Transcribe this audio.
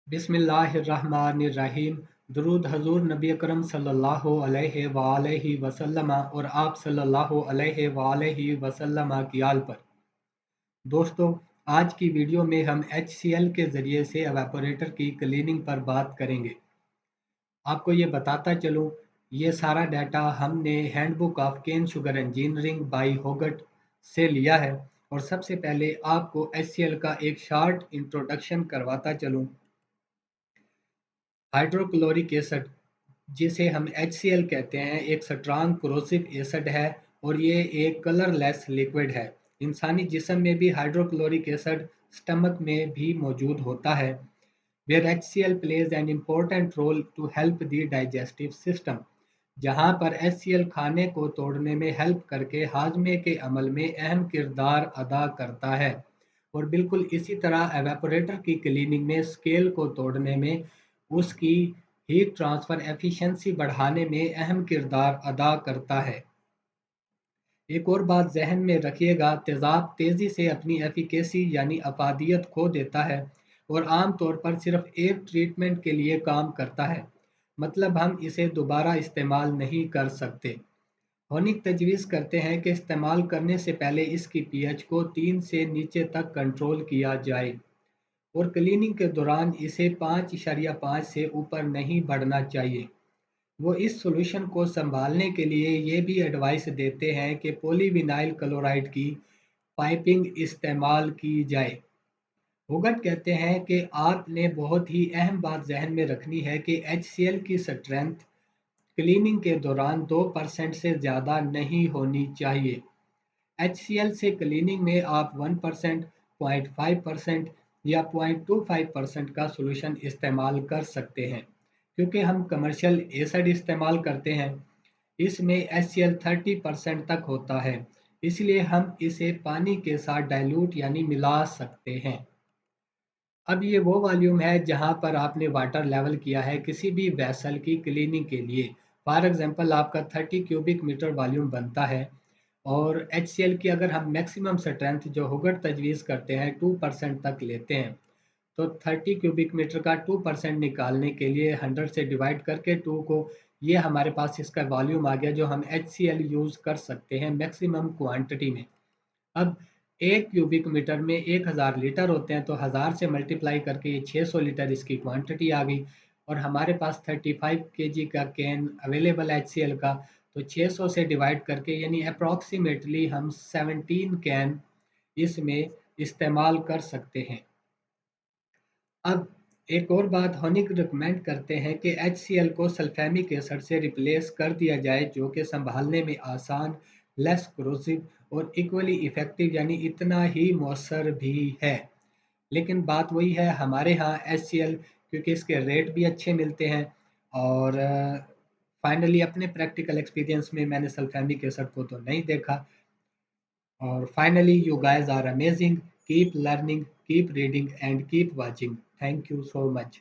बिस्मिल्लाहिर्रहमानिर्रहीम। दुरूद हजूर नबी अकरम सल्लल्लाहु अलैहि वसल्लम और आप सल्लल्लाहु अलैहि वसल्लम की आल पर। दोस्तों, आज की वीडियो में हम HCl के ज़रिए से एवापोरेटर की क्लीनिंग पर बात करेंगे। आपको ये बताता चलूँ, ये सारा डाटा हमने handbook of cane sugar engineering by Hugot से लिया है। और सबसे पहले आपको HCl का एक शॉर्ट इंट्रोडक्शन करवाता चलूँ। हाइड्रोक्लोरिक एसिड, जिसे हम HCl कहते हैं, एक स्ट्रॉन्ग कोरोसिव एसिड है और ये एक कलरलेस लिक्विड है। इंसानी जिस्म में भी हाइड्रोक्लोरिक एसिड स्टमक में भी मौजूद होता है। Where HCl plays an important role to help the digestive system, जहाँ पर HCl खाने को तोड़ने में हेल्प करके हाजमे के अमल में अहम किरदार अदा करता है। और बिल्कुल इसी तरह एवेपोरेटर की क्लीनिंग में स्केल को तोड़ने में, उसकी हीट ट्रांसफ़र एफिशिएंसी बढ़ाने में अहम किरदार अदा करता है। एक और बात जहन में रखिएगा, तेज़ाब तेज़ी से अपनी एफिकेसी यानी अफादियत खो देता है और आम तौर पर सिर्फ एक ट्रीटमेंट के लिए काम करता है, मतलब हम इसे दोबारा इस्तेमाल नहीं कर सकते। होनिक तजवीज़ करते हैं कि इस्तेमाल करने से पहले इसकी pH को 3 से नीचे तक कंट्रोल किया जाए और क्लीनिंग के दौरान इसे 5.5 से ऊपर नहीं बढ़ना चाहिए। वो इस सॉल्यूशन को संभालने के लिए ये भी एडवाइस देते हैं कि पॉलीविनाइल क्लोराइड की पाइपिंग इस्तेमाल की जाए। होगट कहते हैं कि आपने बहुत ही अहम बात जहन में रखनी है कि HCl की स्ट्रेंथ क्लीनिंग के दौरान 2% से ज़्यादा नहीं होनी चाहिए। HCl से क्लीनिंग में आप 1%, 0.5% या 0.25% का सॉल्यूशन इस्तेमाल कर सकते हैं। क्योंकि हम कमर्शियल एसिड इस्तेमाल करते हैं, इसमें HCl 30% तक होता है, इसलिए हम इसे पानी के साथ डाइल्यूट यानी मिला सकते हैं। अब ये वो वॉल्यूम है जहाँ पर आपने वाटर लेवल किया है किसी भी वेसल की क्लीनिंग के लिए। फॉर एग्जांपल आपका 30 क्यूबिक मीटर वॉल्यूम बनता है और HCl की अगर हम मैक्सिमम स्ट्रेंथ जो होगट तजवीज़ करते हैं 2% तक लेते हैं, तो 30 क्यूबिक मीटर का 2% निकालने के लिए 100 से डिवाइड करके 2 को, ये हमारे पास इसका वॉल्यूम आ गया जो हम HCl यूज़ कर सकते हैं मैक्सिमम क्वांटिटी में। अब 1 क्यूबिक मीटर में 1000 लीटर होते हैं, तो 1000 से मल्टीप्लाई करके ये 600 लीटर इसकी क्वांटिटी आ गई। और हमारे पास 35 केजी का कैन अवेलेबल है HCl का, तो 600 से डिवाइड करके यानी अप्रॉक्सीमेटली हम 17 कैन इसमें इस्तेमाल कर सकते हैं। अब एक और बात, होनिक रिकमेंड करते हैं कि HCl को सल्फेमिक एसिड से रिप्लेस कर दिया जाए, जो कि संभालने में आसान, लेस क्रोसिव और इक्वली इफेक्टिव यानी इतना ही मौसर भी है। लेकिन बात वही है, हमारे यहाँ HCl क्योंकि इसके रेट भी अच्छे मिलते हैं और फाइनली अपने प्रैक्टिकल एक्सपीरियंस में मैंने सल्फेमिक एसिड को तो नहीं देखा। और finally, you guys are amazing. Keep learning, keep reading, and keep watching. Thank you so much.